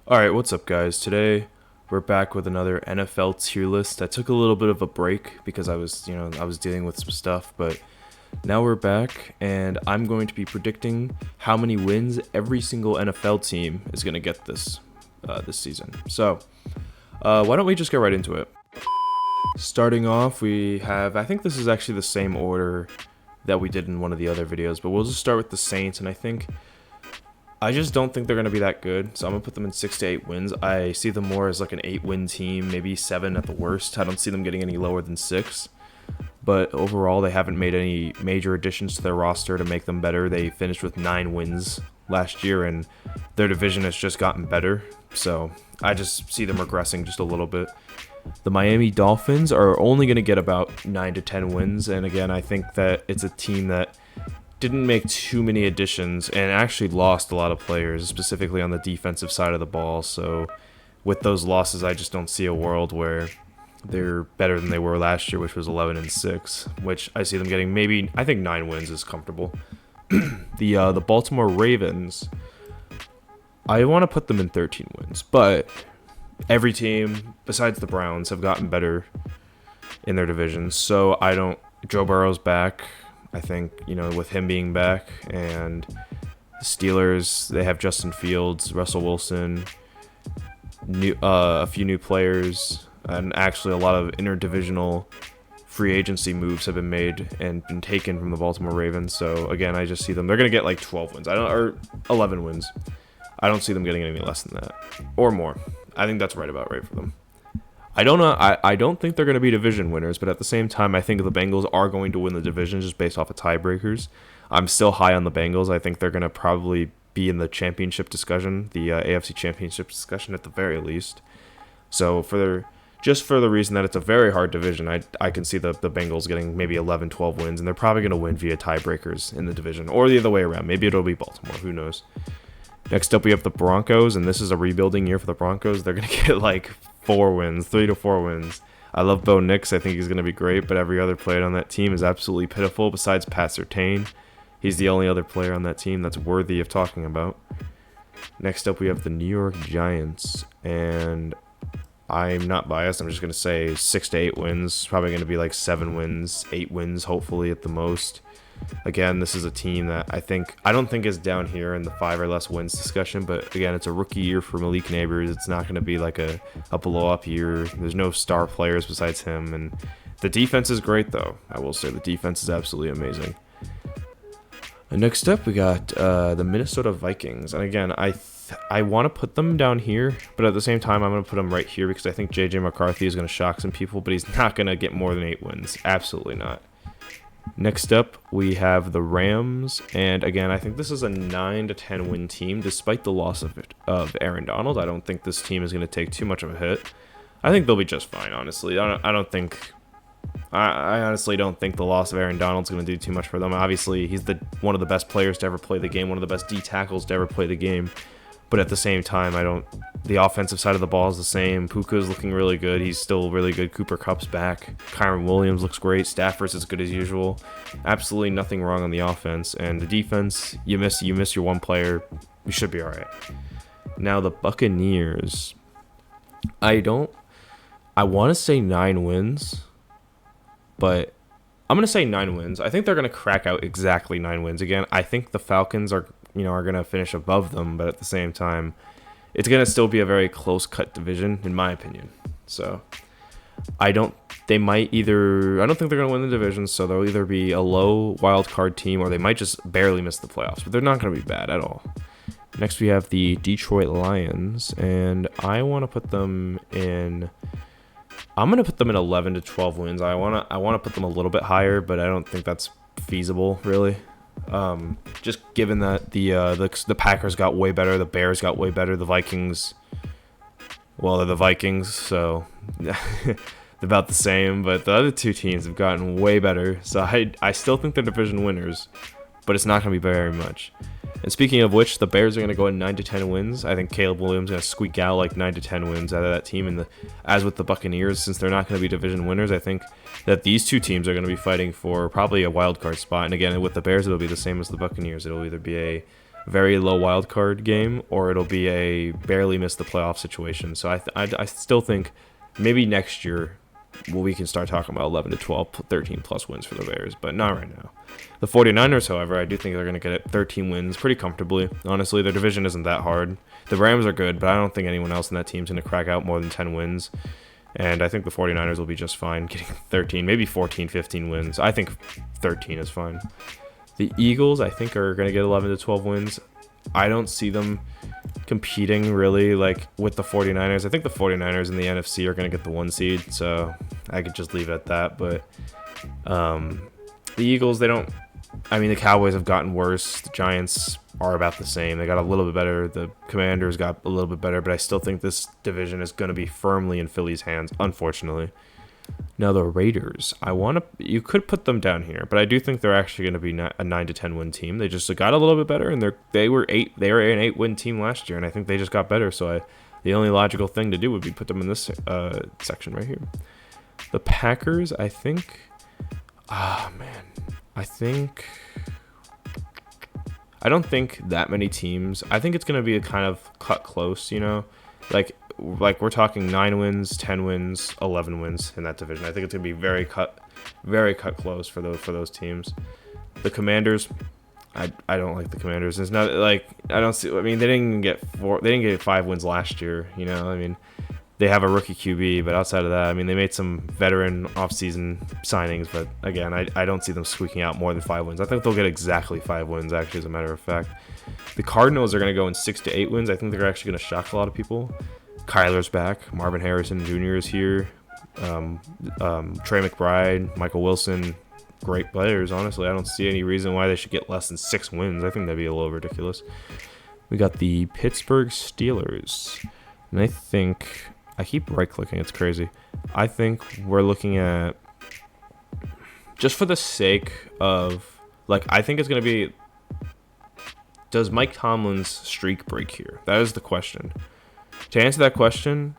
Alright, what's up, guys? Today we're back with another NFL tier list. I took a little bit of a break because I was dealing with some stuff, but now we're back and I'm going to be predicting how many wins every single NFL team is going to get this season. So, why don't we just get right into it? Starting off, we have, I think this is actually the same order that we did in one of the other videos, but we'll just start with the Saints, and I just don't think they're going to be that good, so I'm going to put them in 6 to 8 wins. I see them more as like an 8-win team, maybe 7 at the worst. I don't see them getting any lower than 6. But overall, they haven't made any major additions to their roster to make them better. They finished with 9 wins last year, and their division has just gotten better. So I just see them regressing just a little bit. The Miami Dolphins are only going to get about 9 to 10 wins, and again, I think that it's a team that didn't make too many additions and actually lost a lot of players, specifically on the defensive side of the ball. So with those losses, I just don't see a world where they're better than they were last year, which was 11-6, which I see them getting maybe, I think 9 wins is comfortable. The Baltimore Ravens, I want to put them in 13 wins, but every team besides the Browns have gotten better in their divisions. So Joe Burrow's back. I think, with him being back, and the Steelers, they have Justin Fields, Russell Wilson, a few new players, and actually a lot of interdivisional free agency moves have been made and been taken from the Baltimore Ravens. So again, I just see them. They're going to get like 12 wins. Or 11 wins. I don't see them getting any less than that or more. I think that's right for them. I don't know. I don't think they're going to be division winners, but at the same time, I think the Bengals are going to win the division just based off of tiebreakers. I'm still high on the Bengals. I think they're going to probably be in the championship discussion, the AFC championship discussion at the very least. So just for the reason that it's a very hard division, I can see the Bengals getting maybe 11, 12 wins, and they're probably going to win via tiebreakers in the division, or the other way around. Maybe it'll be Baltimore. Who knows? Next up, we have the Broncos, and this is a rebuilding year for the Broncos. They're going to get like 4 wins, 3 to 4 wins. I love Bo Nix. I think he's going to be great, but every other player on that team is absolutely pitiful besides Pat Surtain. He's the only other player on that team that's worthy of talking about. Next up, we have the New York Giants, and I'm not biased. I'm just going to say 6 to 8 wins. Probably going to be like 7 wins, 8 wins, hopefully at the most. Again, this is a team that I don't think is down here in the 5 or less wins discussion, but again, it's a rookie year for Malik Neighbors. It's not going to be like a blow-up year. There's no star players besides him, and the defense is great, though. I will say the defense is absolutely amazing. And next up, we got the Minnesota Vikings, and again, I want to put them down here, but at the same time, I'm going to put them right here because I think J.J. McCarthy is going to shock some people, but he's not going to get more than 8 wins. Absolutely not. Next up, we have the Rams, and again, I think this is a 9 to 10 win team, despite the loss of Aaron Donald. I don't think this team is going to take too much of a hit. I think they'll be just fine, honestly. I honestly don't think the loss of Aaron Donald is going to do too much for them. Obviously, he's one of the best players to ever play the game, one of the best D tackles to ever play the game. But at the same time, the offensive side of the ball is the same. Puka's looking really good. He's still really good. Cooper Kupp's back. Kyron Williams looks great. Stafford's as good as usual. Absolutely nothing wrong on the offense. And the defense, you miss your one player. You should be all right. Now the Buccaneers. I want to say 9 wins, but I'm going to say 9 wins. I think they're going to crack out exactly 9 wins. Again, I think the Falcons are going to finish above them, but at the same time, it's going to still be a very close-cut division, in my opinion. So, I don't think they're going to win the division, so they'll either be a low wild card team, or they might just barely miss the playoffs, but they're not going to be bad at all. Next, we have the Detroit Lions, and I want to put them in... I'm going to put them in 11 to 12 wins. I want to put them a little bit higher, but I don't think that's feasible, really. Just given that the Packers got way better, the Bears got way better, the Vikings, well, they're the Vikings, so they're about the same, but the other 2 teams have gotten way better, so I still think they're division winners, but it's not going to be very much. And speaking of which, the Bears are going to go in 9 to 10 wins. I think Caleb Williams is going to squeak out like 9 to 10 wins out of that team. And as with the Buccaneers, since they're not going to be division winners, I think that these 2 teams are going to be fighting for probably a wild card spot. And again, with the Bears, it'll be the same as the Buccaneers. It'll either be a very low wild card game, or it'll be a barely miss the playoff situation. So I still think maybe next year we can start talking about 11 to 12, 13 plus wins for the Bears, but not right now. The 49ers, however, I do think they're going to get it 13 wins pretty comfortably. Honestly, their division isn't that hard. The Rams are good, but I don't think anyone else in that team's going to crack out more than 10 wins. And I think the 49ers will be just fine getting 13, maybe 14, 15 wins. I think 13 is fine. The Eagles, I think, are going to get 11 to 12 wins. I don't see them competing really like with the 49ers. I think the 49ers in the NFC are going to get the 1 seed, so I could just leave it at that. But the Eagles, they don't. I mean, the Cowboys have gotten worse. The Giants are about the same. They got a little bit better. The Commanders got a little bit better, but I still think this division is going to be firmly in Philly's hands, unfortunately. Now the Raiders, you could put them down here, but I do think they're actually going to be a 9 to 10 win team. They just got a little bit better, and they were an 8 win team last year, and I think they just got better. So the only logical thing to do would be put them in this section right here. The Packers, I think. I don't think that many teams. I think it's going to be a kind of cut close, like we're talking 9 wins, 10 wins, 11 wins in that division. I think it's going to be very cut close for those teams. The Commanders, I don't like the Commanders. It's not like I don't see. I mean, they didn't get 5 wins last year. I mean, they have a rookie QB, but outside of that, I mean, they made some veteran offseason signings. But again, I don't see them squeaking out more than 5 wins. I think they'll get exactly 5 wins, actually, as a matter of fact. The Cardinals are going to go in 6 to 8 wins. I think they're actually going to shock a lot of people. Kyler's back. Marvin Harrison Jr. is here. Trey McBride, Michael Wilson, great players. Honestly, I don't see any reason why they should get less than 6 wins. I think that'd be a little ridiculous. We got the Pittsburgh Steelers. And I think... I keep right-clicking. It's crazy. I think we're looking at... Just for the sake of... I think it's going to be... Does Mike Tomlin's streak break here? That is the question. To answer that question,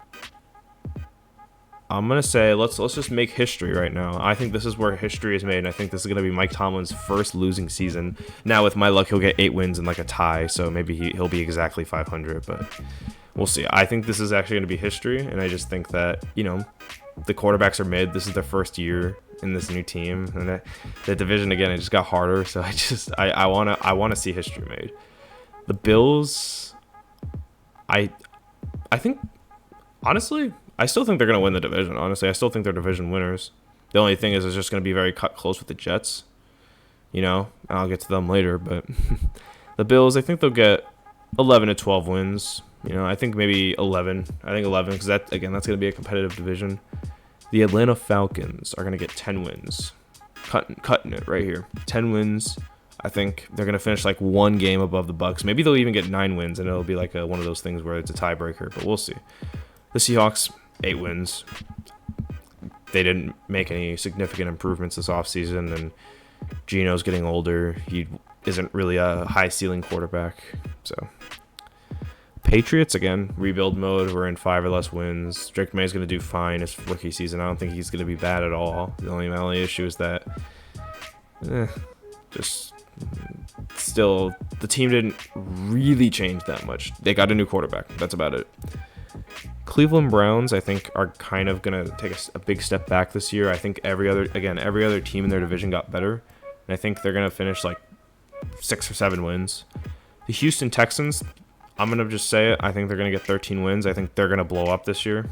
I'm going to say let's just make history right now. I think this is where history is made, and I think this is going to be Mike Tomlin's first losing season. Now, with my luck, he'll get 8 wins and a tie, so maybe he'll be exactly 500, but we'll see. I think this is actually going to be history, and I just think that, the quarterbacks are mid. This is their first year in this new team, and the division, again, it just got harder, so I want to see history made. The Bills, I think, honestly, I still think they're going to win the division. Honestly, I still think they're division winners. The only thing is it's just going to be very cut close with the Jets. I'll get to them later, but the Bills, I think they'll get 11 to 12 wins. I think maybe 11. I think 11 because that's going to be a competitive division. The Atlanta Falcons are going to get 10 wins. Cutting it right here. 10 wins. I think they're going to finish 1 game above the Bucs. Maybe they'll even get 9 wins, and it'll be one of those things where it's a tiebreaker, but we'll see. The Seahawks, 8 wins. They didn't make any significant improvements this offseason, and Geno's getting older. He isn't really a high-ceiling quarterback. So, Patriots, again, rebuild mode. We're in 5 or less wins. Drake May's going to do fine his rookie season. I don't think he's going to be bad at all. My only issue is that still, the team didn't really change that much. They got a new quarterback. That's about it. Cleveland Browns, I think, are kind of going to take a big step back this year. I think every other team in their division got better. And I think they're going to finish 6 or 7 wins. The Houston Texans, I'm going to just say it. I think they're going to get 13 wins. I think they're going to blow up this year.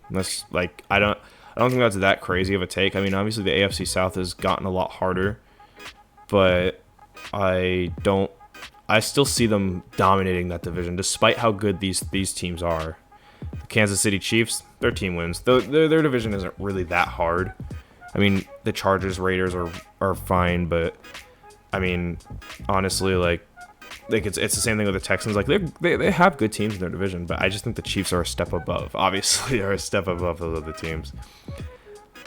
Unless, I don't think that's that crazy of a take. I mean, obviously the AFC South has gotten a lot harder. But I still see them dominating that division, despite how good these teams are. The Kansas City Chiefs, 13 wins. Their division isn't really that hard. I mean, the Chargers, Raiders are fine, but I mean, honestly, it's the same thing with the Texans. They have good teams in their division, but I just think the Chiefs are a step above. Obviously, are a step above those other teams.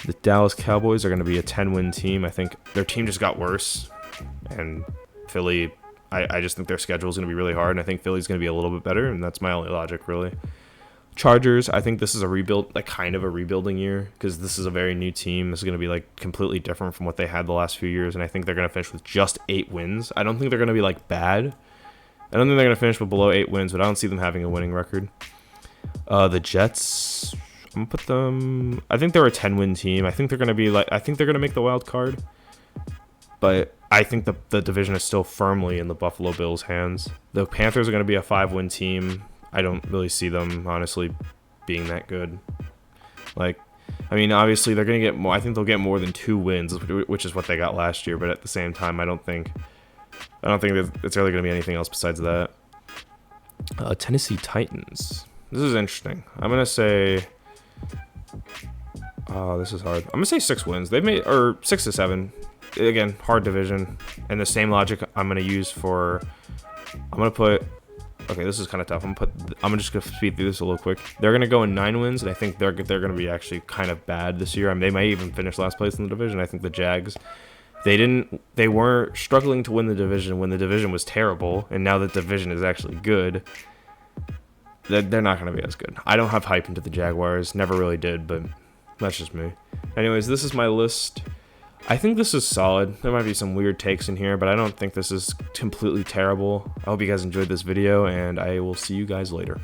The Dallas Cowboys are going to be a 10-win team. I think their team just got worse, and Philly, I just think their schedule is going to be really hard, and I think Philly's going to be a little bit better, and that's my only logic, really. Chargers, I think this is a rebuild, kind of a rebuilding year, because this is a very new team. This is going to be completely different from what they had the last few years, and I think they're going to finish with just 8 wins. I don't think they're going to be bad, I don't think they're going to finish with below 8 wins, but I don't see them having a winning record. The Jets, I'm going to put them... I think they're a 10-win team. I think they're going to be like... I think they're going to make the wild card. But I think the division is still firmly in the Buffalo Bills' hands. The Panthers are going to be a 5-win team. I don't really see them, honestly, being that good. Like, I mean, obviously, they're going to get more... I think they'll get more than 2 wins, which is what they got last year. But at the same time, I don't think that it's really going to be anything else besides that. Tennessee Titans. This is interesting. I'm going to say... Oh, this is hard. I'm going to say 6 wins. They've made... Or 6 to 7. Again, hard division. And the same logic I'm going to use for... I'm going to put... Okay, this is kind of tough. I'm just going to speed through this a little quick. They're going to go in 9 wins, and I think they're going to be actually kind of bad this year. I mean, they might even finish last place in the division. I think the Jags... They weren't struggling to win the division when the division was terrible, and now the division is actually good. They're not going to be as good. I don't have hype into the Jaguars. Never really did, but that's just me. Anyways, this is my list. I think this is solid. There might be some weird takes in here, but I don't think this is completely terrible. I hope you guys enjoyed this video, and I will see you guys later.